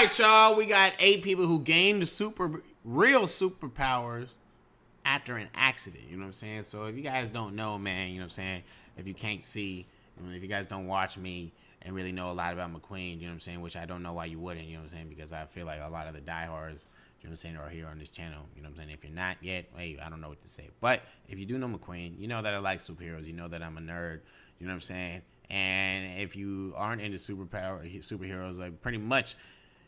right, y'all. We got 8 people who gained the real superpowers after an accident. You know what I'm saying? So if you guys don't know, man, you know what I'm saying? If you can't see, if you guys don't watch me and really know a lot about McQueen, you know what I'm saying? Which I don't know why you wouldn't, you know what I'm saying? Because I feel like a lot of the diehards, you know what I'm saying, are here on this channel. You know what I'm saying? If you're not yet, hey, I don't know what to say. But if you do know McQueen, you know that I like superheroes. You know that I'm a nerd. You know what I'm saying? And if you aren't into superheroes, like pretty much,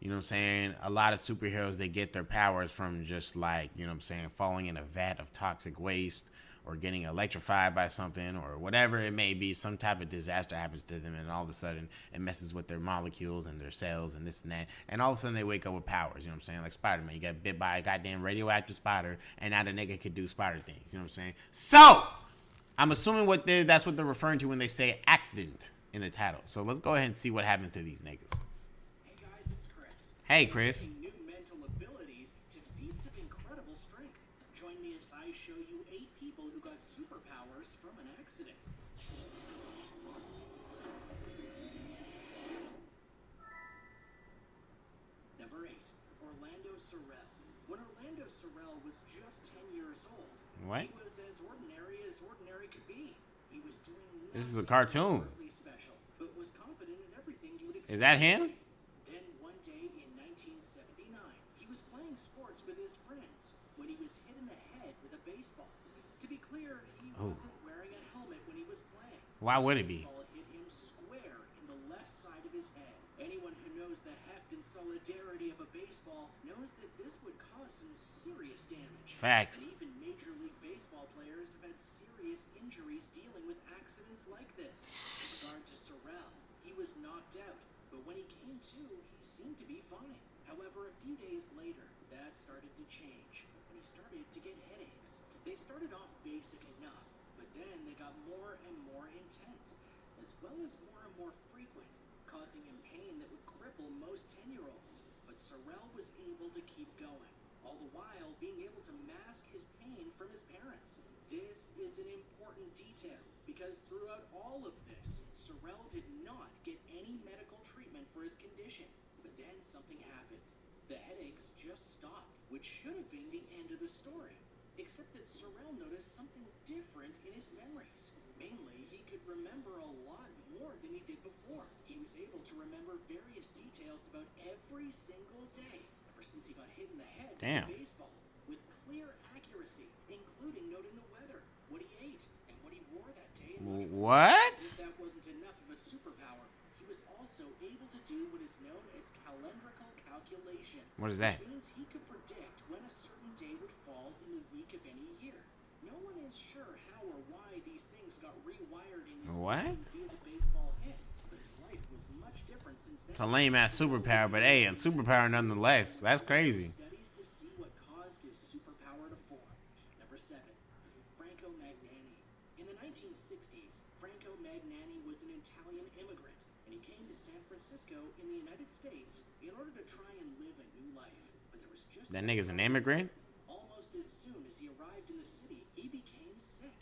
you know what I'm saying, a lot of superheroes, they get their powers from just like, you know what I'm saying, falling in a vat of toxic waste or getting electrified by something or whatever it may be. Some type of disaster happens to them and all of a sudden it messes with their molecules and their cells and this and that. And all of a sudden they wake up with powers, you know what I'm saying? Like Spider-Man, you got bit by a goddamn radioactive spider and now the nigga could do spider things, you know what I'm saying? So, I'm assuming that's what they're referring to when they say accident in the title. So let's go ahead and see what happens to these niggas. Hey guys, it's Chris. Hey, Chris. New mental abilities to feats of incredible strength. Join me as I show you 8 people who got superpowers from an accident. Number 8, Orlando Sorrell. When Orlando Sorrell was just 10 years old, What? he was as ordinary could be. He was doing This is a cartoon. special, but was confident in everything you would expect. Is that him? Then one day in 1979, he was playing sports with his friends when he was hit in the head with a baseball. To be clear, he wasn't wearing a helmet when he was playing. Why would it be? The baseball hit him square in the left side of his head. Anyone who knows the heft and solidarity of a baseball knows that this would cause some serious damage. Facts. And even Major League Baseball players have had serious injuries dealing with accidents like this. In regard to Sorrell, he was knocked out, but when he came to, he seemed to be fine. However, a few days later, that started to change, and he started to get headaches. They started off basic enough, but then they got more and more intense, as well as more and more frequent, causing him pain that would cripple most 10-year-olds. But Sorrell was able to keep going, all the while being able to mask his pain from his parents. This is an important detail, because throughout all of this, Sorrell did not get any medical treatment for his condition. But then something happened. The headaches just stopped, which should have been the end of the story. Except that Sorrell noticed something different in his memories. Mainly, he could remember a lot more than he did before. He was able to remember various details about every single day, ever since he got hit in the head with a baseball, with clear accuracy, including noting the weather, what he ate, and what he wore that day. What? If that wasn't enough of a superpower, he was also able to do what is known as calendrical calculations. What is that? Which means he could predict when a certain day would fall in the week of any year. No one is sure how or why these things got rewired in his brain via the baseball hit, but his life was much different since then. It's a lame ass superpower, but hey, a superpower nonetheless. That's crazy. Studies to see what caused his superpower to form. Number 7, Franco Magnani. In the 1960s, Franco Magnani was an Italian immigrant, and he came to San Francisco in the United States in order to try and live a new life. But there was just That nigga's an immigrant? almost as soon as he arrived in the city, he became sick,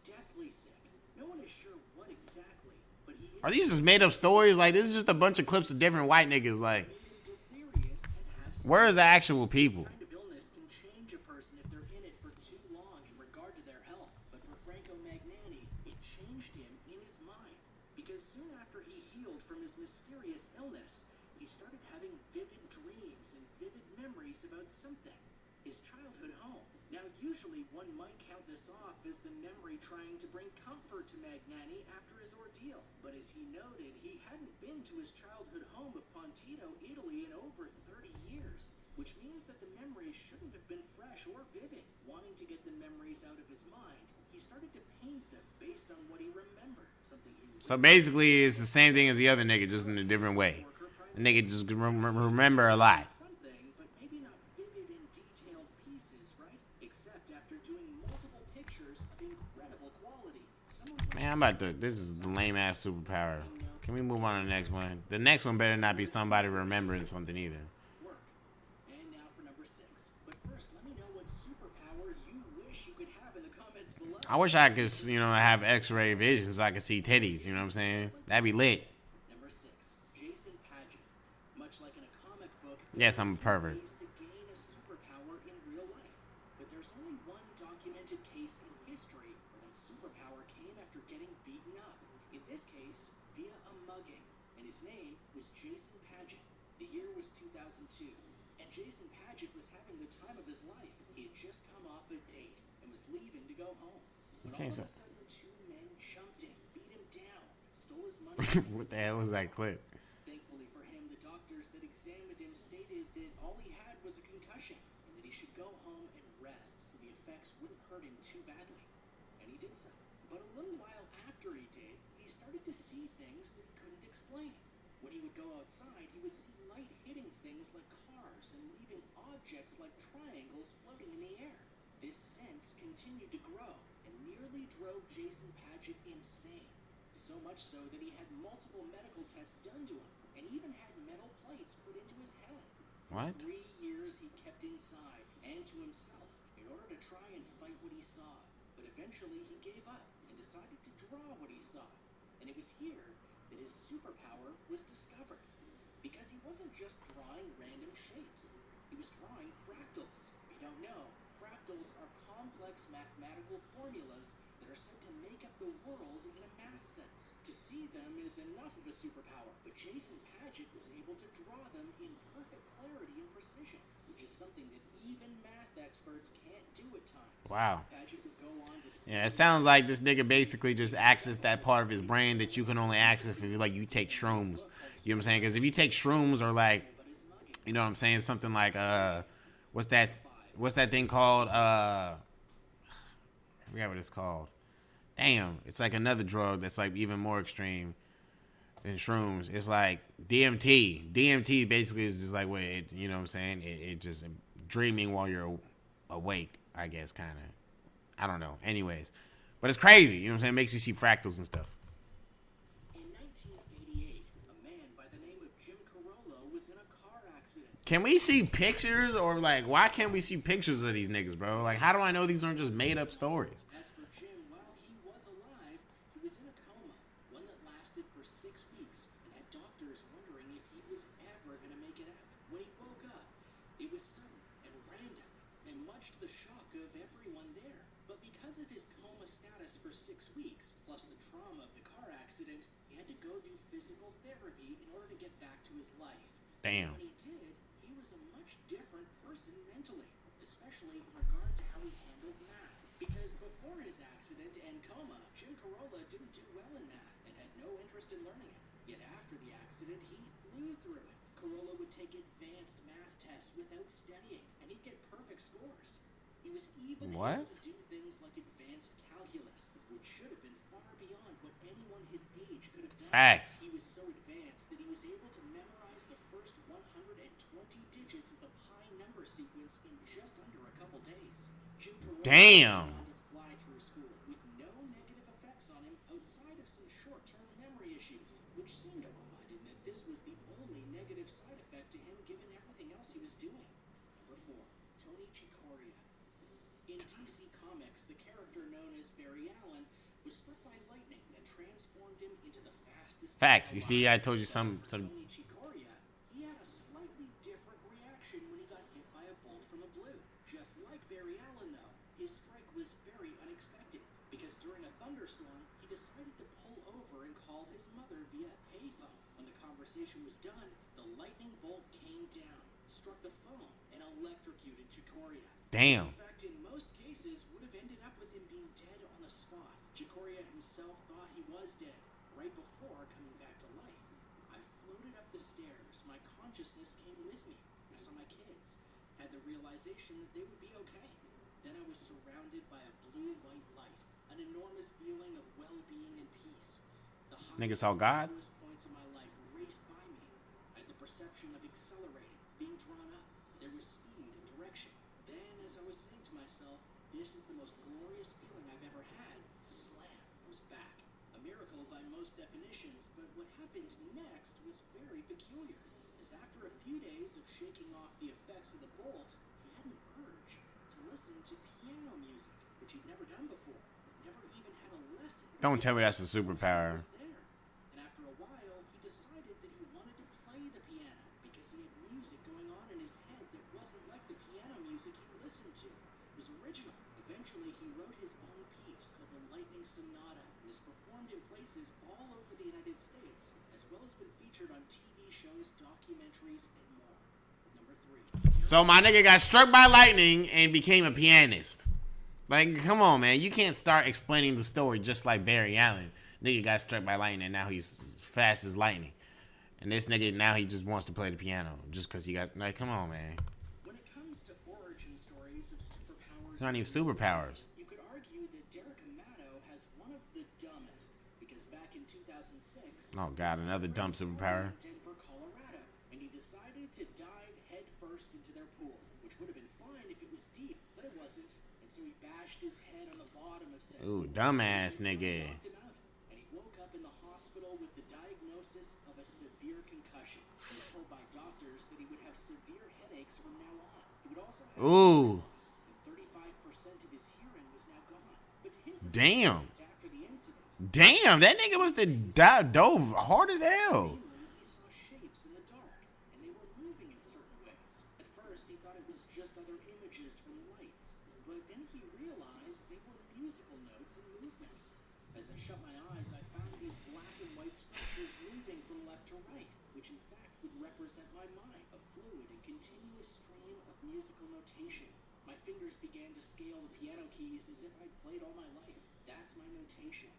deathly sick. No one is sure what exactly, but he Are these just made up stories? Like, this is just a bunch of clips of different white niggas. Like, delirious and have where is the actual people? kind of illness can change a person if they're in it for too long in regard to their health. But for Franco Magnani, it changed him in his mind, because soon after he healed from his mysterious illness, he started having vivid dreams and vivid memories about something. His childhood home. Now, usually one might count this off as the memory trying to bring comfort to Magnani after his ordeal. But as he noted, he hadn't been to his childhood home of Pontino, Italy in over 30 years, which means that the memories shouldn't have been fresh or vivid. Wanting to get the memories out of his mind, he started to paint them based on what he remembered, something he So basically, it's the same thing as the other nigga, just in a different way. The nigga just remember a lot. something, but maybe not vivid and detailed pieces, right? Except after doing multiple pictures of incredible quality. Man, I'm about to. This is the lame ass superpower. Can we move on to the next one? The next one better not be somebody remembering something either. Work. And now for number 6. But first, let me know what superpower you wish you could have in the comments below. I wish I could, you know, have X-ray vision so I could see titties. You know what I'm saying? That'd be lit. Number 6. Jason Paget. Much like an a comic book. Yes, I'm a pervert. Ways to gain a superpower in real life. But there's only one documented case in history where that superpower came after getting beaten up. In this case, via a mugging. And his name was Jason Paget. The year was 2002. And Jason Paget was having the time of his life. He had just come off a date and was leaving to go home. But all of a sudden, two men jumped him, beat him down, stole his money. What the hell was that clip? Thankfully for him, the doctors that examined him stated that all he had was a concussion and that he should go home and rest so the effects wouldn't hurt him too badly. And he did so. But a little while after he did, he started to see things that he couldn't explain. When he would go outside, he would see light hitting things like cars and leaving objects like triangles floating in the air. This sense continued to grow and nearly drove Jason Paget insane. So much so that he had multiple medical tests done to him and even had metal plates put into his head. For What? 3 years he kept inside and to himself in order to try and fight what he saw. But eventually he gave up and decided to draw what he saw. And it was here that his superpower was discovered. Because he wasn't just drawing random shapes. He was drawing fractals. If you don't know, fractals are complex mathematical formulas that are said to make up the world in a math sense. To see them is enough of a superpower, but Jason Paget was able to draw them in perfect clarity and precision, which is something that even math experts can't do at times. Wow. Paget would go on to Yeah, it sounds like this nigga basically just accessed that part of his brain that you can only access if you like you take shrooms. You know what I'm saying? Because if you take shrooms or like, you know what I'm saying, something like what's that thing called? I forgot what it's called. Damn, it's like another drug that's like even more extreme than shrooms. It's like DMT. DMT basically is just like what it, you know what I'm saying? It just dreaming while you're awake, I guess, kind of. I don't know. Anyways, but it's crazy. You know what I'm saying? It makes you see fractals and stuff. In 1988, a man by the name of Jim Carollo was in a car accident. Can we see pictures or like why can't we see pictures of these niggas, bro? Like how do I know these aren't just made up stories? As for Jim, while he was alive, he was in a coma, one that lasted for 6 weeks, and had doctors wondering if he was ever going to make it out. When he woke up, it was sudden and random, and much to the shock of everyone there. But because of his coma status for 6 weeks, plus the trauma of the car accident, he had to go do physical therapy in order to get back to his life. Damn. When he did, he was a much different person mentally, especially in regard to how he handled math. Because before his accident and coma, Jim Carollo didn't do well in math and had no interest in learning it. Yet after the accident, he flew through it. Carollo would take advanced math tests without studying, and he'd get perfect scores. He was even able to do things like advanced calculus, which should have been far beyond what anyone his age could have done. Facts. He was so advanced that he was able to memorize the first 120 digits of the pi number sequence in just under a couple days. Jim Carollo Damn. went on to fly through school with no negative effects on him outside of some short-term memory issues, which seemed to odd in that this was the only negative side effect to him given everything else he was doing. Number 4, Tony Chicoria. In DC Comics, the character known as Barry Allen was struck by lightning that transformed him into the fastest. Facts. You see, I told you some. Tony Chicoria, he had a slightly different reaction when he got hit by a bolt from the blue. Just like Barry Allen, though, his strike was very unexpected because during a thunderstorm, he decided to pull over and call his mother via a payphone. When the conversation was done, the lightning bolt came down, struck the phone, and electrocuted Chicoria. Damn. In fact, in most cases, would have ended up with him being dead on the spot. Chicoria himself thought he was dead right before coming back to life. I floated up the stairs. My consciousness came with me. I saw my kids. Had the realization that they would be okay. Then I was surrounded by a blue-white light, an enormous feeling of well-being and peace. The Nigga saw God? highest points in my life raced by me. I had the perception of accelerating, being drawn up. There was speed and direction. Then, as I was saying to myself, this is the most glorious feeling I've ever had, slam, I was back. A miracle by most definitions, but what happened next was very peculiar. As after a few days of shaking off the effects of the bolt, he had an urge to listen to piano music, which he'd never done before, never even had a lesson. Don't tell me that's a superpower. And after a while, he decided that he wanted to play the piano because he had music going on in his head that wasn't like the piano music he listened to. It was original. Eventually, he wrote his own piece called the Lightning Sonata and is performed in places all over the United States, as well as been featured on TV shows, documentaries, and more. Number 3. So my nigga got struck by lightning and became a pianist. Like, come on, man. You can't start explaining the story just like Barry Allen. Nigga got struck by lightning and now he's fast as lightning. And this nigga, now he just wants to play the piano just because he got, like, come on, man. When it comes to origin stories of superpowers, It's not even superpowers. you could argue that Derek Amato has one of the dumbest, because back in 2006, Oh, God, another dumb superpower. Denver, Colorado, and he decided to dive headfirst into their pool, which would have been fine if it was deep, but it wasn't, and so he bashed his head on the bottom of said Ooh, pool. dumbass nigga. Knocked him out, and he woke up in the hospital with the diagnosis of a severe concussion. He was told by doctors that he would have severe headaches from now on. He would also have Ooh. loss, and 35% of his hearing was now gone. But to his Damn. after the incident, Damn, that nigga must have dove hard as hell. he saw shapes in the dark, and they were moving in certain ways. At first, he thought it was just other images from lights, but then he realized they were musical notes and movements. As I shut my eyes, I found these black and white structures moving from left to right, which in fact would represent my mind, a fluid and continuous stream of musical notation. My fingers began to scale the piano keys as if I'd played all my life. That's my notation.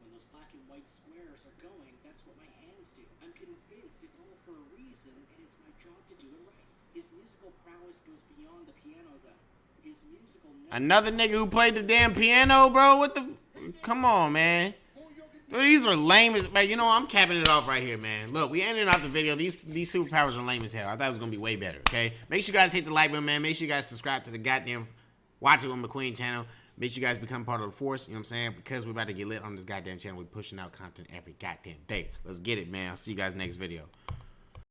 When those black and white squares are going, that's what my hands do. I'm convinced it's all for a reason, and it's my job to do it right. His musical prowess goes beyond the piano, though. His musical Another nigga who played the damn piano, bro. What the? Come on, man. Dude, these are lame as, man. You know, I'm capping it off right here, man. Look, we ended off the video. These superpowers are lame as hell. I thought it was gonna be way better. Okay, make sure you guys hit the like button, man. Make sure you guys subscribe to the goddamn Watch It with McQueen channel. Make sure you guys become part of the force. You know what I'm saying? Because we're about to get lit on this goddamn channel. We're pushing out content every goddamn day. Let's get it, man. I'll see you guys next video.